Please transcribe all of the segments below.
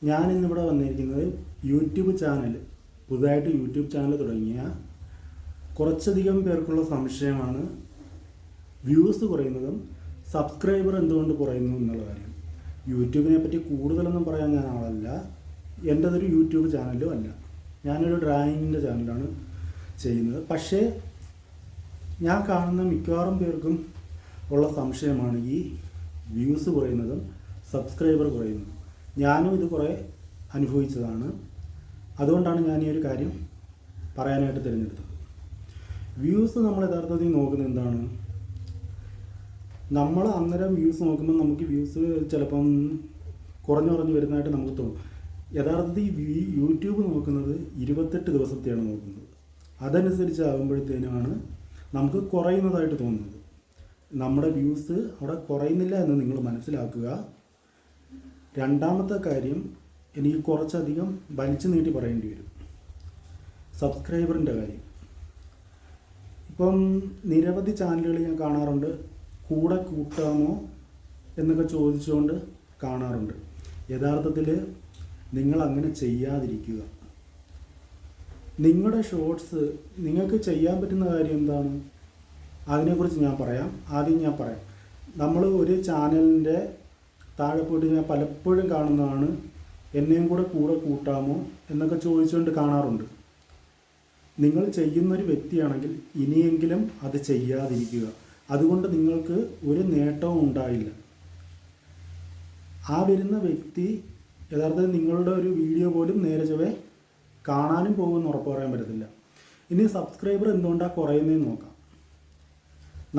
ഞാനിന്നിവിടെ വന്നിരിക്കുന്നത് YouTube channel, പുതുതായിട്ട് യൂട്യൂബ് ചാനൽ തുടങ്ങിയ കുറച്ചധികം പേർക്കുള്ള സംശയമാണ് വ്യൂസ് കുറയുന്നതും സബ്സ്ക്രൈബർ എന്തുകൊണ്ട് കുറയുന്നു എന്നുള്ള കാര്യം. യൂട്യൂബിനെ പറ്റി കൂടുതലൊന്നും പറയാൻ ഞാൻ ആളല്ല, എൻ്റെതൊരു യൂട്യൂബ് ചാനലും അല്ല, ഞാനൊരു ഡ്രോയിങ്ങിൻ്റെ ചാനലാണ് ചെയ്യുന്നത്. പക്ഷേ ഞാൻ കാണുന്ന മിക്കവാറും പേർക്കും ഉള്ള സംശയമാണ് ഈ വ്യൂസ് കുറയുന്നതും സബ്സ്ക്രൈബർ കുറയുന്നതും. ഞാനും ഇത് കുറേ അനുഭവിച്ചതാണ്, അതുകൊണ്ടാണ് ഞാൻ ഈ ഒരു കാര്യം പറയാനായിട്ട് തിരഞ്ഞെടുത്തത്. വ്യൂസ് നമ്മൾ യഥാർത്ഥത്തിൽ നോക്കുന്നത് എന്താണ്? നമ്മൾ അന്നേരം വ്യൂസ് നോക്കുമ്പോൾ നമുക്ക് വ്യൂസ് ചിലപ്പം കുറഞ്ഞു വരുന്നതായിട്ട് നമുക്ക് തോന്നും. യഥാർത്ഥത്തിൽ യൂട്യൂബ് നോക്കുന്നത് 28 ദിവസത്തെയാണ് നോക്കുന്നത്. അതനുസരിച്ച് ആകുമ്പോഴത്തേനുമാണ് നമുക്ക് കുറയുന്നതായിട്ട് തോന്നുന്നത്. നമ്മുടെ വ്യൂസ് അവിടെ കുറയുന്നില്ല എന്ന് നിങ്ങൾ മനസ്സിലാക്കുക. രണ്ടാമത്തെ കാര്യം, എനിക്ക് കുറച്ചധികം വലിച്ചു നീട്ടി പറയേണ്ടി വരും, സബ്സ്ക്രൈബറിൻ്റെ കാര്യം. ഇപ്പം നിരവധി ചാനലുകൾ ഞാൻ കാണാറുണ്ട്, കൂടെ കൂട്ടാമോ എന്നൊക്കെ ചോദിച്ചുകൊണ്ട് കാണാറുണ്ട്. യഥാർത്ഥത്തിൽ നിങ്ങൾ അങ്ങനെ ചെയ്യാതിരിക്കുക. നിങ്ങളുടെ ഷോർട്സ് നിങ്ങൾക്ക് ചെയ്യാൻ പറ്റുന്ന കാര്യം എന്താണ്? അതിനെക്കുറിച്ച് ആദ്യം ഞാൻ പറയാം. നമ്മൾ ഒരു ചാനലിൻ്റെ താഴെ പോയിട്ട് ഞാൻ പലപ്പോഴും കാണുന്നതാണ്, എന്നെയും കൂടെ കൂട്ടാമോ എന്നൊക്കെ ചോദിച്ചുകൊണ്ട് കാണാറുണ്ട്. നിങ്ങൾ ചെയ്യുന്നൊരു വ്യക്തിയാണെങ്കിൽ ഇനിയെങ്കിലും അത് ചെയ്യാതിരിക്കുക. അതുകൊണ്ട് നിങ്ങൾക്ക് ഒരു നേട്ടവും ഉണ്ടായില്ല. ആ വരുന്ന വ്യക്തി യഥാർത്ഥത്തിൽ നിങ്ങളുടെ ഒരു വീഡിയോ പോലും നേരെ ചൊവ്വേ കാണാനും പോകുമെന്ന് ഉറപ്പ് പറയാൻ പറ്റത്തില്ല. ഇനി സബ്സ്ക്രൈബർ എന്തുകൊണ്ടാണ് കുറയുന്നതെന്ന് നോക്കാം.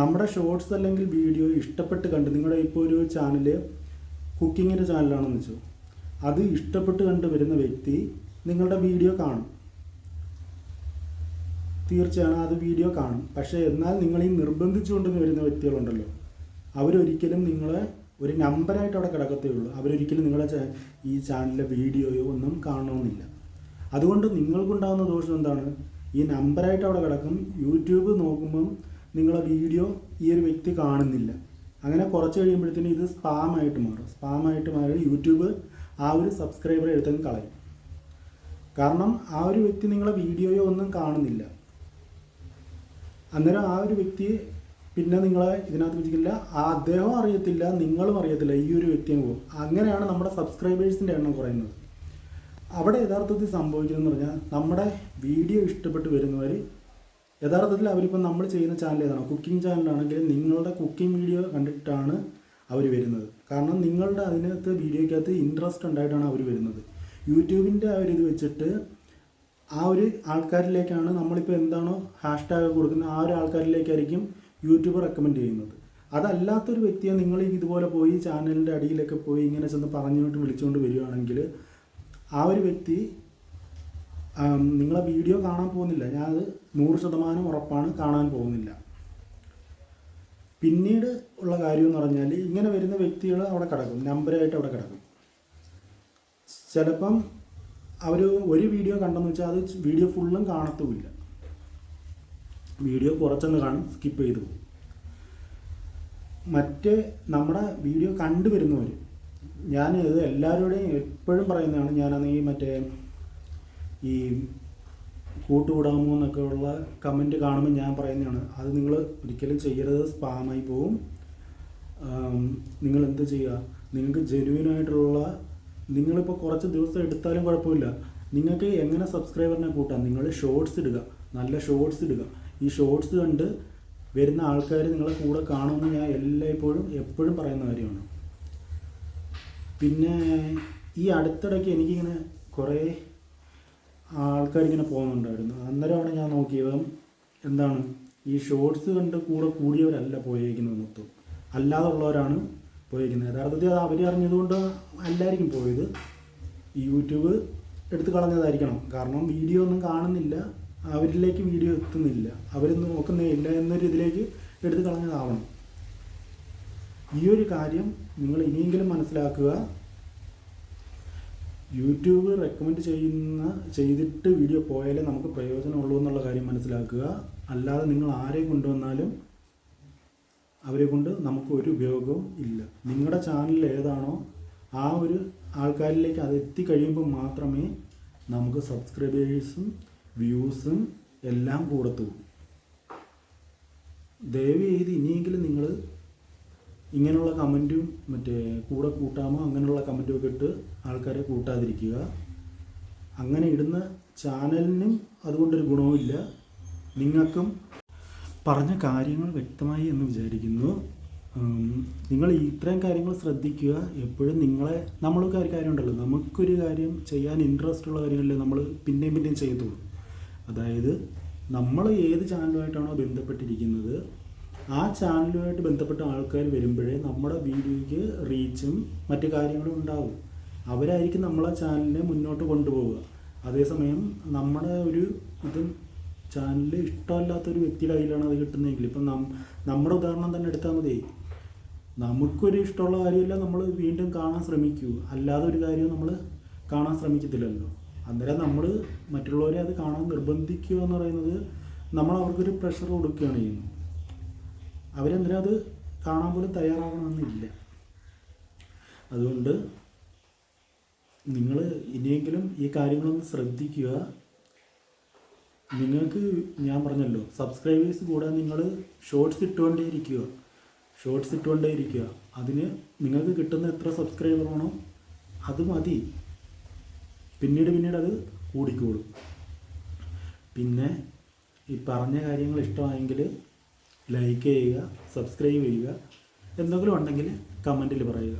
നമ്മുടെ ഷോർട്സ് അല്ലെങ്കിൽ വീഡിയോ ഇഷ്ടപ്പെട്ട് കണ്ട്, നിങ്ങളുടെ ഇപ്പോൾ ഒരു ചാനൽ കുക്കിങ്ങിൻ്റെ ചാനലാണെന്ന് വെച്ചോ, അത് ഇഷ്ടപ്പെട്ട് കണ്ട് വരുന്ന വ്യക്തി നിങ്ങളുടെ വീഡിയോ കാണും, തീർച്ചയാണ് അത് വീഡിയോ കാണും. പക്ഷേ എന്നാൽ നിങ്ങൾ ഈ നിർബന്ധിച്ചുകൊണ്ട് വരുന്ന വ്യക്തികളുണ്ടല്ലോ, അവരൊരിക്കലും നിങ്ങളെ ഒരു നമ്പറായിട്ട് അവിടെ കിടക്കത്തേ ഉള്ളൂ. അവരൊരിക്കലും നിങ്ങളുടെ ഈ ചാനലിലെ വീഡിയോയോ ഒന്നും കാണണമെന്നില്ല. അതുകൊണ്ട് നിങ്ങൾക്കുണ്ടാകുന്ന ദോഷം എന്താണ്? ഈ നമ്പറായിട്ട് അവിടെ കിടക്കും. യൂട്യൂബ് നോക്കുമ്പം നിങ്ങളെ വീഡിയോ ഈ ഒരു വ്യക്തി കാണുന്നില്ല. അങ്ങനെ കുറച്ച് കഴിയുമ്പോഴത്തേനും ഇത് സ്പാമായിട്ട് മാറി യൂട്യൂബ് ആ ഒരു സബ്സ്ക്രൈബറെ എടുത്തങ്ങ് കളയും. കാരണം ആ ഒരു വ്യക്തി നിങ്ങളെ വീഡിയോയോ ഒന്നും കാണുന്നില്ല. അന്നേരം ആ ഒരു വ്യക്തി പിന്നെ നിങ്ങളെ ഇതിനകത്ത് വെച്ചിട്ടില്ല, അദ്ദേഹം അറിയത്തില്ല, നിങ്ങളും അറിയത്തില്ല, ഈ ഒരു വ്യക്തിയും പോകും. അങ്ങനെയാണ് നമ്മുടെ സബ്സ്ക്രൈബേഴ്സിൻ്റെ എണ്ണം കുറയുന്നത്. അവിടെ യഥാർത്ഥത്തിൽ സംഭവിക്കുന്നതെന്ന് പറഞ്ഞാൽ, നമ്മുടെ വീഡിയോ ഇഷ്ടപ്പെട്ട് വരുന്നവർ യഥാർത്ഥത്തിൽ അവരിപ്പം നമ്മൾ ചെയ്യുന്ന ചാനൽ ഏതാണോ, കുക്കിംഗ് ചാനലാണെങ്കിൽ നിങ്ങളുടെ കുക്കിംഗ് വീഡിയോ കണ്ടിട്ടാണ് അവർ വരുന്നത്. കാരണം നിങ്ങളുടെ അതിനകത്ത് വീഡിയോയ്ക്കകത്ത് ഇൻട്രസ്റ്റ് ഉണ്ടായിട്ടാണ് അവർ വരുന്നത്. യൂട്യൂബിൻ്റെ ആ ഒരു ഇത് വെച്ചിട്ട് ആ ഒരു ആൾക്കാരിലേക്കാണ് നമ്മളിപ്പോൾ എന്താണോ ഹാഷ്ടാഗ് കൊടുക്കുന്നത്, ആ ഒരു ആൾക്കാരിലേക്കായിരിക്കും യൂട്യൂബ് റെക്കമെൻഡ് ചെയ്യുന്നത്. അതല്ലാത്തൊരു വ്യക്തിയെ നിങ്ങൾ ഇതുപോലെ പോയി ചാനലിൻ്റെ അടിയിലൊക്കെ പോയി ഇങ്ങനെ ചെന്ന് പറഞ്ഞുകൊണ്ട് വിളിച്ചുകൊണ്ട് വരികയാണെങ്കിൽ ആ ഒരു വ്യക്തി നിങ്ങളെ വീഡിയോ കാണാൻ പോകുന്നില്ല. ഞാനത് 100% ഉറപ്പാണ്, കാണാൻ പോകുന്നില്ല. പിന്നീട് ഉള്ള കാര്യം എന്ന് പറഞ്ഞാൽ, ഇങ്ങനെ വരുന്ന വ്യക്തികൾ അവിടെ കിടക്കും, നമ്പറായിട്ട് അവിടെ കിടക്കും. ചിലപ്പം അവർ ഒരു വീഡിയോ കണ്ടെന്ന് വെച്ചാൽ അത് വീഡിയോ ഫുള്ളും കാണത്തുമില്ല, വീഡിയോ കുറച്ചൊന്ന് കാണും, സ്കിപ്പ് ചെയ്തു പോകും. മറ്റേ നമ്മുടെ വീഡിയോ കണ്ടുവരുന്നവർ, ഞാൻ ഇത് എല്ലാവരുടെയും എപ്പോഴും പറയുന്നതാണ്, ഞാനാണെങ്കിൽ മറ്റേ ഈ കൂട്ടുകൂടാമോ എന്നൊക്കെ ഉള്ള കമൻറ്റ് കാണുമ്പോൾ ഞാൻ പറയുന്നതാണ്, അത് നിങ്ങൾ ഒരിക്കലും ചെയ്യരുത്, സ്പാമായി പോവും. നിങ്ങൾ എന്ത് ചെയ്യുക, നിങ്ങൾക്ക് ജെന്യുവിനായിട്ടുള്ള, നിങ്ങളിപ്പോൾ കുറച്ച് ദിവസം എടുത്താലും കുഴപ്പമില്ല, നിങ്ങൾക്ക് എങ്ങനെ സബ്സ്ക്രൈബറിനെ കൂട്ടാം? നിങ്ങൾ ഷോർട്സ് ഇടുക, നല്ല ഷോർട്സ് ഇടുക. ഈ ഷോർട്സ് കണ്ട് വരുന്ന ആൾക്കാർ നിങ്ങളെ കൂടെ കാണുമെന്ന് ഞാൻ എപ്പോഴും പറയുന്ന കാര്യമാണ്. പിന്നെ ഈ അടുത്തിടയ്ക്ക് എനിക്കിങ്ങനെ കുറേ ആൾക്കാരിങ്ങനെ പോകുന്നുണ്ടായിരുന്നു. അന്നേരമാണ് ഞാൻ നോക്കിയത്, എന്താണ് ഈ ഷോർട്സ് കണ്ട് കൂടിയവരല്ല പോയേക്കുന്നത്, മൊത്തം അല്ലാതുള്ളവരാണ് പോയിരിക്കുന്നത്. യഥാർത്ഥത്തിൽ അത് അവർ അറിഞ്ഞതുകൊണ്ട് അല്ലായിരിക്കും പോയത്, ഈ യൂട്യൂബ് എടുത്ത് കളഞ്ഞതായിരിക്കണം. കാരണം വീഡിയോ ഒന്നും കാണുന്നില്ല, അവരിലേക്ക് വീഡിയോ എത്തുന്നില്ല, അവർ നോക്കുന്നില്ല എന്നൊരു ഇതിലേക്ക് എടുത്ത് കളഞ്ഞതാവണം. ഈ ഒരു കാര്യം നിങ്ങൾ ഇനിയെങ്കിലും മനസ്സിലാക്കുക. യൂട്യൂബ് റെക്കമെൻഡ് ചെയ്തിട്ട് വീഡിയോ പോയാലേ നമുക്ക് പ്രയോജനമുള്ളൂ എന്നുള്ള കാര്യം മനസ്സിലാക്കുക. അല്ലാതെ നിങ്ങൾ ആരെ കൊണ്ടുവന്നാലും അവരെ കൊണ്ട് നമുക്ക് ഒരു ഉപയോഗവും ഇല്ല. നിങ്ങളുടെ ചാനൽ ഏതാണോ ആ ഒരു ആൾക്കാരിലേക്ക് അത് എത്തിക്കഴിയുമ്പോൾ മാത്രമേ നമുക്ക് സബ്സ്ക്രൈബേഴ്സും വ്യൂസും എല്ലാം കൂടത്തുള്ളൂ. ദയവ് ചെയ്ത് ഇനിയെങ്കിലും നിങ്ങൾ ഇങ്ങനെയുള്ള കമൻറ്റും മറ്റേ കൂടെ കൂട്ടാമോ അങ്ങനെയുള്ള കമൻറ്റുമൊക്കെ ഇട്ട് ആൾക്കാരെ കൂട്ടാതിരിക്കുക. അങ്ങനെ ഇടുന്ന ചാനലിനും അതുകൊണ്ടൊരു ഗുണവുമില്ല. നിങ്ങൾക്കും പറഞ്ഞ കാര്യങ്ങൾ വ്യക്തമായി എന്ന് വിചാരിക്കുന്നു. നിങ്ങൾ ഇത്രയും കാര്യങ്ങൾ ശ്രദ്ധിക്കുക. എപ്പോഴും നമ്മൾക്ക് ഒരു കാര്യമുണ്ടല്ലോ, നമുക്കൊരു കാര്യം ചെയ്യാൻ ഇൻട്രസ്റ്റ് ഉള്ള കാര്യമല്ലേ നമ്മൾ പിന്നെയും ചെയ്യത്തുള്ളൂ. അതായത് നമ്മൾ ഏത് ചാനലുമായിട്ടാണോ ബന്ധപ്പെട്ടിരിക്കുന്നത് ആ ചാനലുമായിട്ട് ബന്ധപ്പെട്ട ആൾക്കാർ വരുമ്പോഴേ നമ്മുടെ വീഡിയോയ്ക്ക് റീച്ചും മറ്റു കാര്യങ്ങളും ഉണ്ടാവും. അവരായിരിക്കും നമ്മളെ ചാനലിനെ മുന്നോട്ട് കൊണ്ടുപോവുക. അതേസമയം നമ്മുടെ ഒരു ചാനൽ ഇഷ്ടമല്ലാത്തൊരു വ്യക്തിയുടെ കയ്യിലാണ് അത് കിട്ടുന്നതെങ്കിൽ, ഇപ്പം നമ്മുടെ ഉദാഹരണം തന്നെ എടുത്താൽ മതി. നമുക്കൊരു ഇഷ്ടമുള്ള കാര്യമില്ല നമ്മൾ വീണ്ടും കാണാൻ ശ്രമിക്കൂ, അല്ലാതെ ഒരു കാര്യവും നമ്മൾ കാണാൻ ശ്രമിക്കത്തില്ലല്ലോ. അന്നേരം നമ്മൾ മറ്റുള്ളവരെ അത് കാണാൻ നിർബന്ധിക്കുക എന്ന് പറയുന്നത് നമ്മൾ അവർക്കൊരു പ്രഷർ കൊടുക്കുകയാണ് ചെയ്യുന്നത്. അവരെന്തിനാ അത് കാണാൻ പോലും തയ്യാറാകണമെന്നില്ല. അതുകൊണ്ട് നിങ്ങൾ ഇനിയെങ്കിലും ഈ കാര്യങ്ങളൊന്ന് ശ്രദ്ധിക്കുക. നിങ്ങൾക്ക് ഞാൻ പറഞ്ഞല്ലോ, സബ്സ്ക്രൈബേഴ്സ് കൂടാൻ നിങ്ങൾ ഷോർട്സ് ഇട്ടുകൊണ്ടേയിരിക്കുക. അതിന് നിങ്ങൾക്ക് കിട്ടുന്ന എത്ര സബ്സ്ക്രൈബറാണോ അത് മതി. പിന്നീട് അത് കൂടിക്കോളും. പിന്നെ ഈ പറഞ്ഞ കാര്യങ്ങൾ ഇഷ്ടമായെങ്കിൽ ലൈക്ക് ചെയ്യുക, സബ്സ്ക്രൈബ് ചെയ്യുക. എന്തെങ്കിലും ഉണ്ടെങ്കിൽ കമൻറ്റിൽ പറയുക.